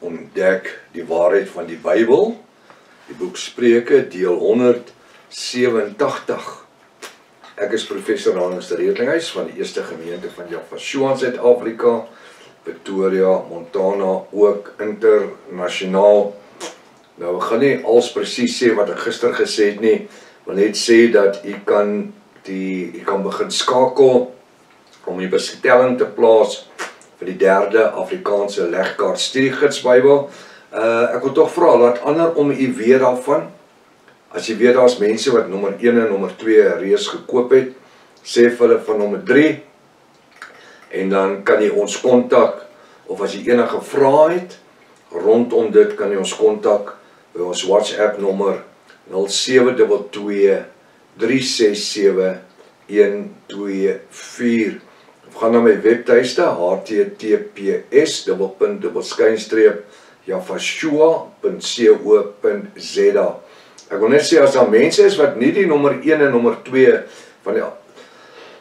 ontdek die waarheid van die Bybel, die boek Spreuke, deel 187. Ek is professor Hannes Redlinghuis van die Eerste Gemeente van Jaffa in Suid-Afrika, Pretoria, Montana, ook internasionaal. Nou, ek gaan nie als presies sê wat ek gister gesê het nie, maar net sê dat u kan begin skakel om die bestelling te plaas vir die 3de Afrikaanse legkaart studiegids Bybel. Ek wil tog vra, laat ander om u weet daarvan. As jy weet, daar's mense wat nommer 1 en nommer 2 reeds gekoop het, sê vir hulle van nommer 3, en dan kan jy ons kontak, of as jy enige vrae het, rondom dit kan jy ons kontak by ons WhatsApp nommer 0722 367 124. Of gaan na my webtuiste https://jaffa.co.za. Ek wil net sê, as daar mense is wat nie die nommer 1 en nommer 2 van die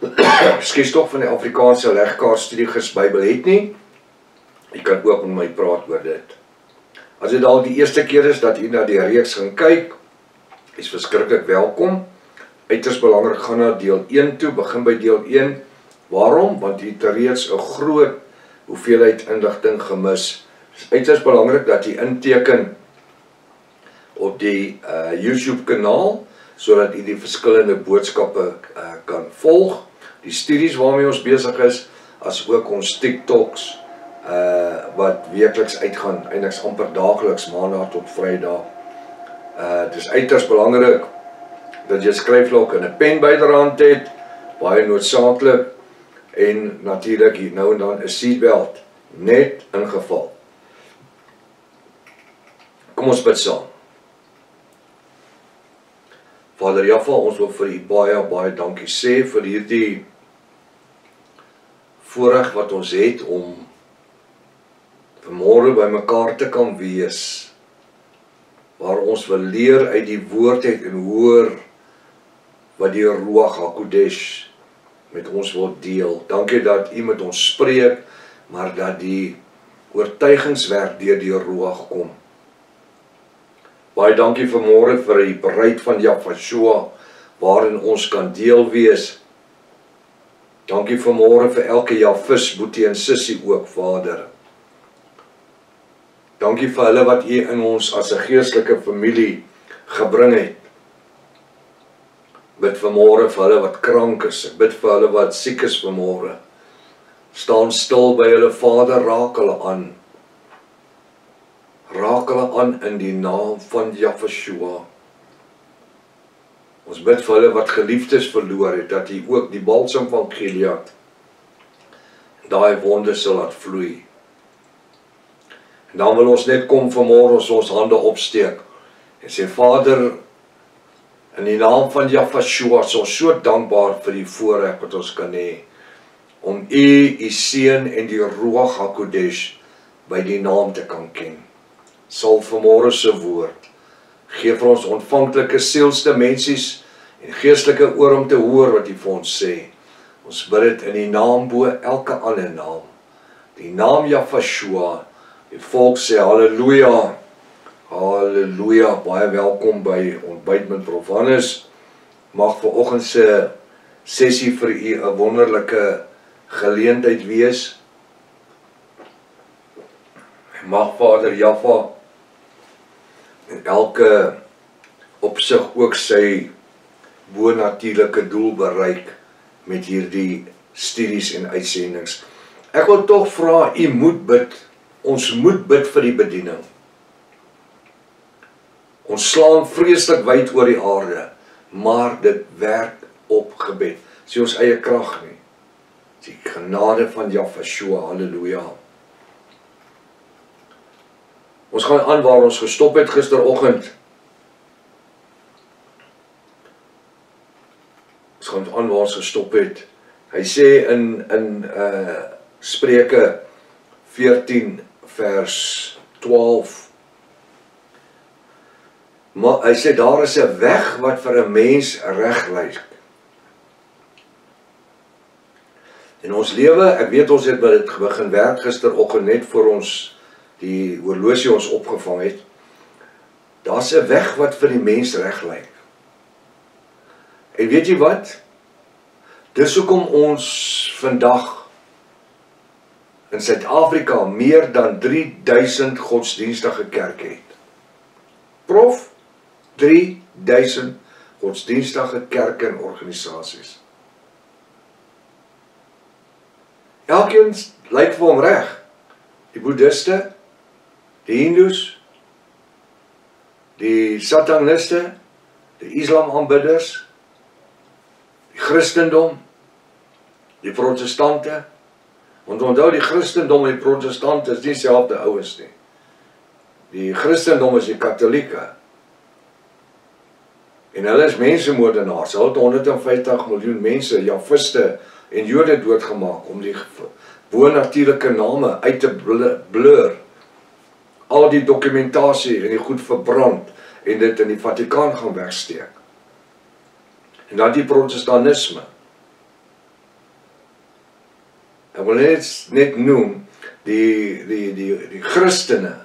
van die Afrikaanse legkaart studiegids Bybel het nie, jy kan ook met my praat oor dit. As dit al die eerste keer is dat jy na die reeks gaan kyk, is verskriklik welkom. Uiters belangrik, gaan na deel 1 toe, begin by deel 1. Waarom? Want jy het reeds 'n groot hoeveelheid inligting gemis. Dit is uiters belangrik dat jy inteken op die YouTube kanaal, sodat jy die verskillende boodskappe kan volg. Die studies waarmee ons besig is, as ook ons TikToks, wat weekliks uitgaan, eintlik amper daagliks, maandag tot Vrydag. Het is uiters belangrik dat jy skryfblok en 'n pen byderhand het, baie noodsaaklik, en natuurlik hier nou en dan 'n seatbelt, net in geval. Kom ons bid saam. Vader Jaffa, ons wil vir u baie dankie sê vir hierdie voorreg wat ons het om vanmôre by mekaar te kan wees, waar ons wil leer uit die woord uit en hoor wat die Ruach HaKodesh met ons wil deel. Dankie dat u met ons spreek, maar dat die oortuigingswerk deur die Ruach kom. Baie dankie vanmôre vir die bruid van Jaffa, waarin ons kan deel wees. Dankie vanmôre vir elke Jaffis, boetie en sussie ook, Vader. Dankie vir hulle wat u in ons as 'n geestelike familie gebring het. Bid vanmôre vir hulle wat krank is, ek bid vir hulle wat siek is vanmôre. Staan stil by hulle, Vader, raak hulle aan. Raak hulle aan in die naam van Jaffa. Ons bid vir hulle wat geliefdes verloor het, dat hy ook die balsam van Gilead, daai wonde sal laat vloei. En dan wil ons net kom vanmôre, ons hande opsteek, en sê, Vader, in die naam van Jaffa, is ons so dankbaar vir die voorreg wat ons kan hê, om u seun en die Ruach HaKodesh by die naam te kan ken. Sal vanmôre se woord, gee vir ons ontvanklike sielsdimensies en geestelike oor om te hoor wat u vir ons sê. Ons bid dit in die naam bo elke ander naam, die naam Jaffa. Die volk sê halleluja, halleluja. Baie welkom by Ontbyt met Prof Hannes. Mag vanoggend se sessie vir u 'n wonderlike geleentheid wees. Mag Vader Jaffa in elke opsig ook sy bonatuurlike doel bereik met hierdie studies en uitsendings. Ek wil tog vra, u moet bid. Ons moet bid vir die bediening. Ons slaan vreeslik wyd oor die aarde, maar dit werk op gebed. Dis nie ons eie krag nie. Die genade van Jaffa, halleluja. Ons gaan aan waar ons gestop het gisteroggend. Ons gaan aan waar ons gestop het. Hy sê in Spreuke 14 vers 12. Maar hy sê daar is 'n weg wat vir 'n mens reg lyk. In ons lewe, ek weet ons het by dit begin werk gisteroggend net voor ons die horlosie ons opgevang het, daar's 'n weg wat vir die mens reg lyk. En weet jy wat? Dis hoekom ons vandag in Suid-Afrika meer dan 3000 godsdienstige kerke het. Prof, 3000 godsdienstige kerke en organisasies. Elkeen lyk vir hom reg. Die boeddhiste, die hindoes, die sataniste, die islam aanbidders, die Christendom, die protestante. Want onthou, die Christendom en die protestante is nie dieselfde ouens nie. Die Christendom is die Katolieke. En hulle is mensemoordenaars. Hulle het 150 miljoen mense, Javiste en Jode doodgemaak om die bonatuurlike name uit te blur. Al die dokumentasie en die goed verbrand en dit in die Vatikaan gaan wegsteek. En dan die protestantisme. Ek wil net noem, die Christene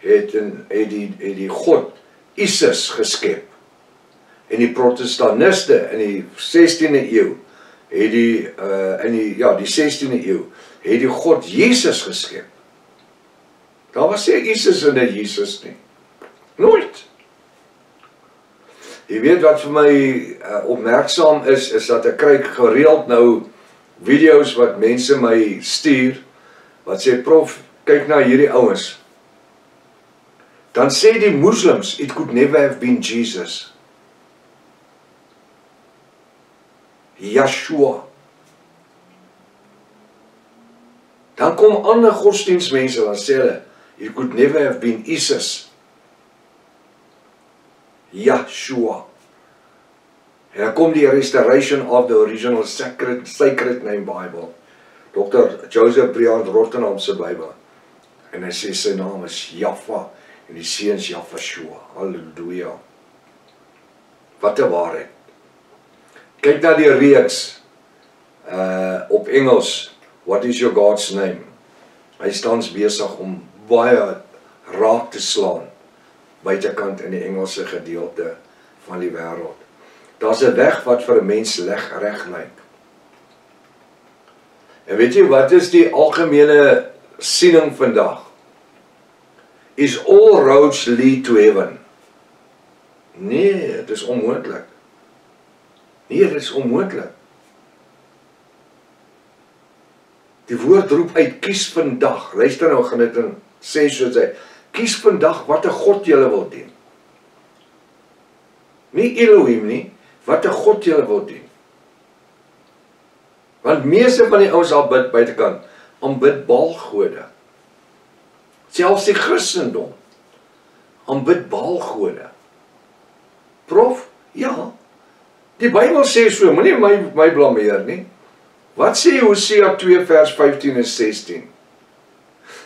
het die God Isis geskep. En die protestaniste in die 16de eeu het die 16de eeu het die God Jesus geskep. Daar was nie Isis en nie Jesus nie. Nooit. Jy weet wat vir my opmerksaam is dat ek kry gereeld nou video's wat mense my stuur, wat sê, prof, kyk na hierdie ouens. Dan sê die Muslims, it could never have been Jesus. Yeshua. Dan kom ander godsdienstmense, dan sê hulle, it could never have been Isis. Yeshua. En dan kom die restoration of the original sacred name Bible. Dr. Joseph Brian Rottenham se Bybel. En hy sê sy naam is Jaffa en die seun is Jafashua. Halleluja. Wat 'n waarheid. Kyk na die reeks op Engels, What is your God's name? Hy staan besig om baie raak te slaan buitekant in die Engelse gedeelte van die wêreld. Daar's 'n weg wat vir 'n mens reg lyk. En weet jy wat is die algemene siening vandag? Is all roads lead to heaven? Nee, dit is onmoontlik. Nee, dit is onmoontlik. Die woord roep uit, kies vandag. Luister nou, gaan dit in sê soos hy, kies vandag wat 'n God julle wil dien. Nie Elohim nie, wat 'n God julle wil dien. Want meeste van die ouens al bid buitekant, aanbid Baalgode. Selfs die Christendom aanbid Baalgode. Prof, ja. Die Bybel sê so, moenie my blameer nie. Wat sê Hosea 2 vers 15 en 16?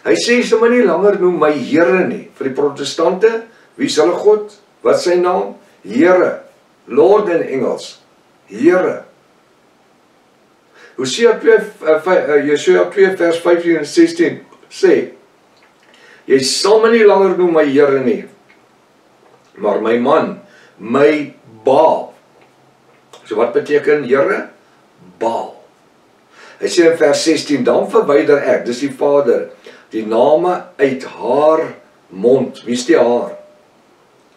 Hy sê, sy moet nie langer noem my Here nie. Vir die protestante, wie is hulle God? Wat is sy naam? Here. Lord in Engels. Here. Hosea 2 vers 15 en 16 sê, jy sal my nie langer noem my Here nie, maar my man, my Baal. So wat beteken Here? Baal. Hy sê in vers 16, dan verwyder ek, dis die Vader, die name uit haar mond. Wie is die haar?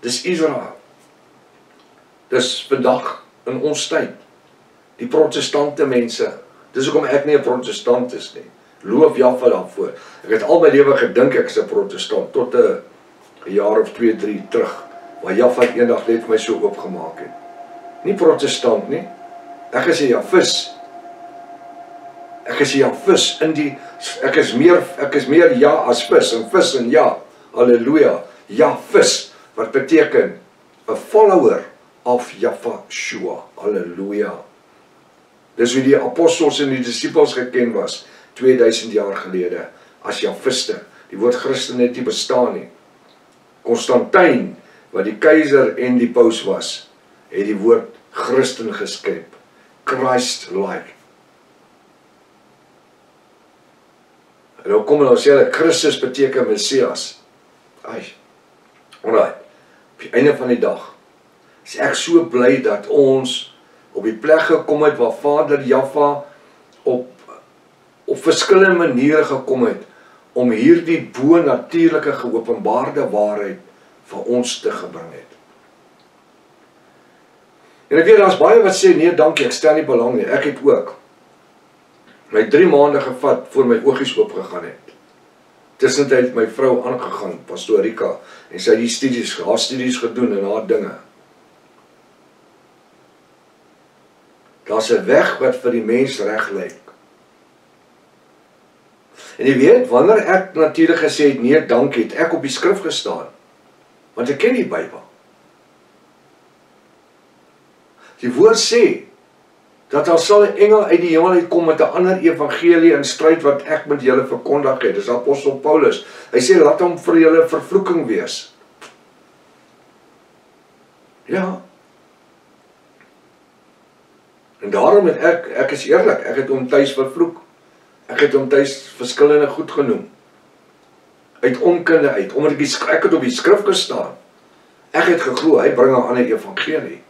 Dis Israel. Dis vandag in ons tyd. Die protestante mense. Dis hoekom ek nie 'n protestant is nie. Loof Jaffa daarvoor. Ek het al my lewe gedink ek is 'n protestant, tot 'n jaar of 2, 3 terug, waar Jaffa eendag net my so oopgemaak het. Nie protestant nie. Ek is 'n Jafis. Ek is 'n Jafis in die, ek is meer ja as vis, en vis en ja. Halleluja. Jafis, wat beteken 'n follower of Yahshua. Halleluja. Dis hoe die apostels en die disippels geken was 2000 jaar gelede as Jafiste. Die woord Christen het nie bestaan nie. Konstantyn, wat die keiser en die paus was, het die woord Christen geskep. Christ-like. En dan kom hulle sê hulle Christus beteken Messias. Ai. Alright. Op die einde van die dag is ek so bly dat ons op die plek gekom het waar Vader Jaffa op verskillende maniere gekom het om hierdie bo-natuurlike geopenbaarde waarheid vir ons te gebring het. En ek weet, daar is baie wat sê, nee dankie, ek stel nie belang nie, ek het ook. My 3 maande gevat voor my oogies oopgegaan het. Tussentyd my vrou aangegaan, Pastoor Rika, en sy het haar studies gedoen en haar dinge. Daar's 'n weg wat vir die mens reg lyk. En jy weet, wanneer ek natuurlik gesê het, nee dankie, het ek op die skrif gestaan. Want ek ken die Bybel. Die woord sê, dat daar sal 'n engel uit die hemel uitkom met 'n ander evangelie in stryd wat ek met julle verkondig het. Dis apostel Paulus. Hy sê, laat hom vir julle vervloeking wees. Ja. En daarom het ek is eerlik, ek het hom tuis vervloek. Ek het hom tuis verskillende goed genoem. Uit onkunde uit, omdat ek het op die skrif gestaan. Ek het geglo, hy bring 'n ander evangelie.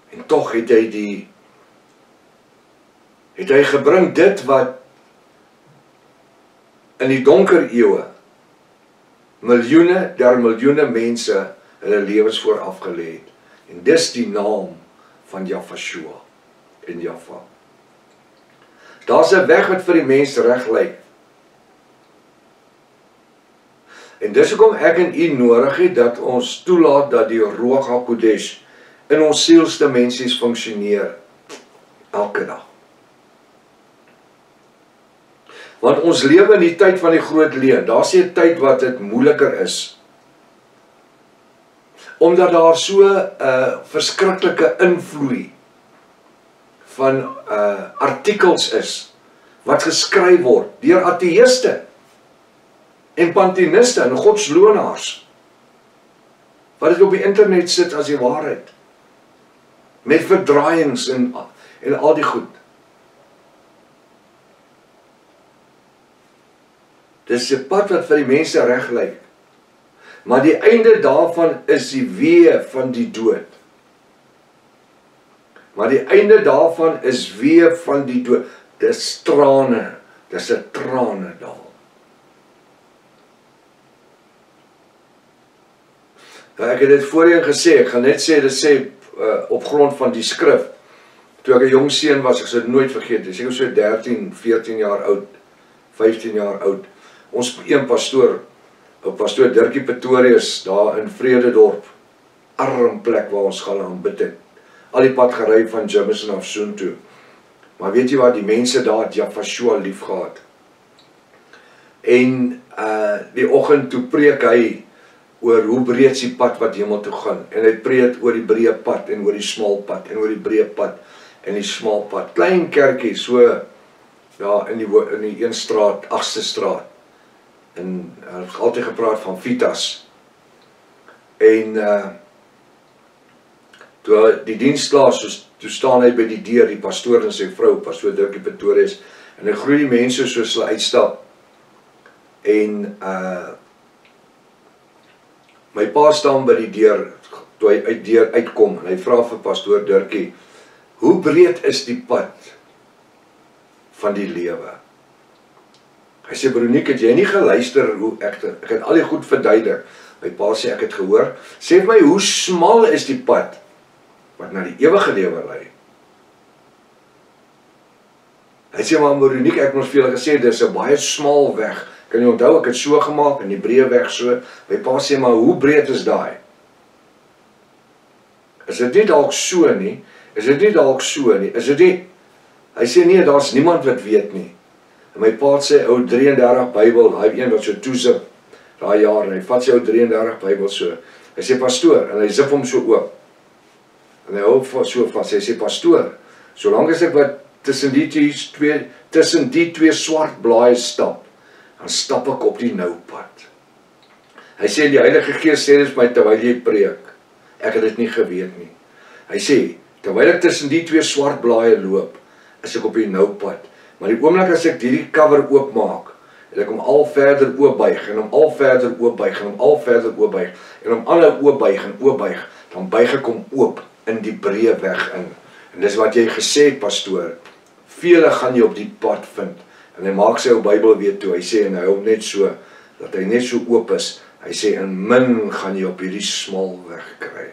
En tog het hy gebring dit wat in die donker eeue miljoene der miljoene mense hulle lewens voor afgelê het. En dis die naam van Jafashua en Jaffa. Daar's 'n weg wat vir die mens reg lyk. En dis hoekom ek en u nodig het dat ons toelaat dat die Ruach HaKodesh in ons sielsdimensies funksioneer elke dag. Want ons lewe in die tyd van die groot leuen. Daar's 'n tyd wat dit moeiliker is. Omdat daar so 'n verskriklike invloed van artikels is wat geskryf word deur ateïste en pantiniste en godslonaars wat dit op die internet sit as die waarheid. Met verdraaiings en al die goed. Dis 'n pad wat vir die mense reg lyk. Maar die einde daarvan is die weë van die dood. Maar die einde daarvan is weë van die dood. Dis trane. Dis 'n tranedal. Nou, ek het dit voorheen gesê, ek gaan net sê, dit sê op grond van die skrif. Toe ek 'n jong seun was, ek sal dit nooit vergeet, ek was so 13, 14 jaar oud, 15 jaar oud. Ons een pastoor, Pastoor Dirkie Pretorius, daar in Vrededorp, arm plek waar ons gaan aanbid het. Al die pad gery van Jameson af Soontoe. Maar weet jy wat, die mense daar het Jafashua lief gehad. En die oggend toe preek hy oor hoe breed is die pad wat hemel toe gaan. En hy preek oor die breë pad en oor die smal pad en oor die breë pad en die smal pad. Klein kerkie, so ja, in die een straat, 8ste straat. En hy het altyd gepraat van Vitas. En toe die diens klaar, toe staan hy by die deur, die pastoor en sy vrou, Pastoor Dirkie Pretorius, en hy groei die mense soos hulle uitstap. En my pa staan by die deur, toe hy uit deur uitkom, en hy vra vir Pastoor Dirkie, hoe breed is die pad van die lewe? Hy sê, Veronique, het jy nie geluister hoe ek het al die goed verduidelik. My pa sê, ek het gehoor. Sê vir my, hoe smal is die pad wat na die ewige lewe lei? Hy sê, maar Veronique, ek het ons vir julle gesê, dit is 'n baie smal weg. Kan jy onthou, ek het so gemaak, en die breë weg so. My pa sê, maar hoe breed is daai? Is dit nie dalk so nie? Is dit nie dalk so nie? Is dit nie? Hy sê, nee, daar's niemand wat weet nie. En my pa sê, ou 33 Bybel, hy een wat so toezip, daai jaar, en hy vat sy ou 33 Bybel so. Hy sê, pastoor, en hy zip hom so oop. En hy hou so vast, hy sê, pastoor, solank as ek wat tussen die twee swart blaaie stap, dan stap ek op die nou pad. Hy sê, die Heilige Gees sê dit my terwyl jy preek. Ek het dit nie geweet nie. Hy sê, terwyl ek tussen die twee swart blaaie loop, is ek op die nou pad. Maar die oomblik as ek hierdie cover oopmaak, en ek hom al verder oopbuig, en hom al verder oopbuig, en hom al verder oopbuig, en hom aanhou oopbuig en oopbuig, dan buig ek hom oop in die breë weg in. En dis wat jy gesê het, pastoor, vele gaan jy op die pad vind. En hy maak sy ou Bybel weer toe, hy sê, en hy hom net so, dat hy net so oop is, hy sê, en min gaan jy op hierdie smal weg kry.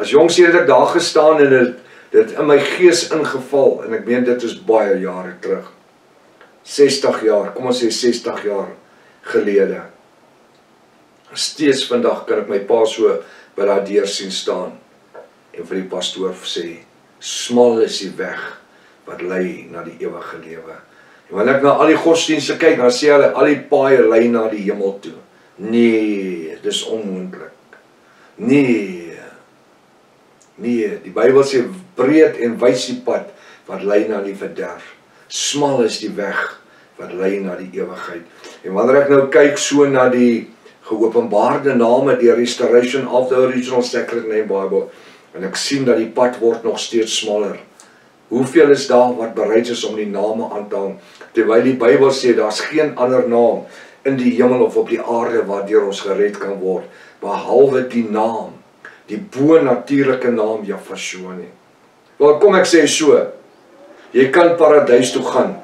As jongs het ek daar gestaan en dit in my gees ingeval, en ek meen dit is baie jare terug, 60 jaar, kom ons sê 60 jaar gelede. Steeds vandag kan ek my pa so by daai deur sien staan, en vir die pastoor sê, smal is die weg, wat lei na die ewige lewe. En wanneer ek na al die godsdienste kyk, dan sê hulle, al die paaie lei na die hemel toe. Nee, dis onmoontlik. Nee, die Bybel sê, breed en wys die pad, wat lei na die verderf. Smal is die weg, wat lei na die ewigheid. En wanneer ek nou kyk so na die geopenbaarde name, die restoration of the original sacred name Bible, en ek sien dat die pad word nog steeds smaller. Hoeveel is daar wat bereid is om die name aan te hang? Terwyl die Bybel sê, daar is geen ander naam in die hemel of op die aarde waardeur ons gered kan word, behalwe die naam, die bo-natuurlike naam Jahvashua nie. Wel, kom ek sê so, jy kan paradys toe gaan,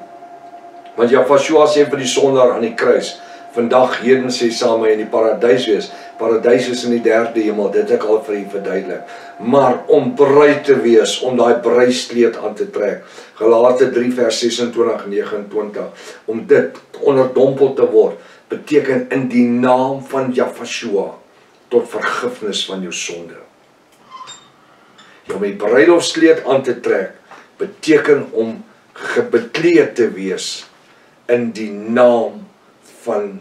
want Jahvashua sê vir die sondaar aan die kruis, vandag heden sê saam my in die paradys wees. Paradys is in die derde hemel, dit ek al vir u verduidelik. Maar om bruid te wees, om daai bruidskleed aan te trek. Galate 3 vers 26 en 29. Om dit onderdompel te word, beteken in die naam van Jahvashua tot vergifnis van jou sonde. Om die bruiloftskleed aan te trek, beteken om gebekleed te wees in die naam van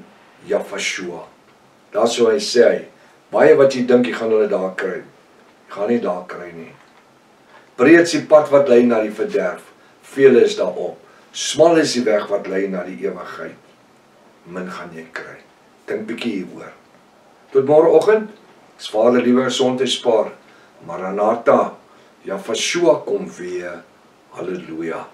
Jahvashua. Daar so hy sê, baie wat jy dink, jy gaan hulle daar kry. Jy gaan nie daar kry nie. Breed is die pad wat lei na die verderf, vele is daarop. Smal is die weg wat lei na die ewigheid. Min gaan jy kry. Dink bietjie hieroor. Tot môreoggend, is Vader liewe gesondheid spaar. Maranatha, Jahvashua kom weer. Halleluja.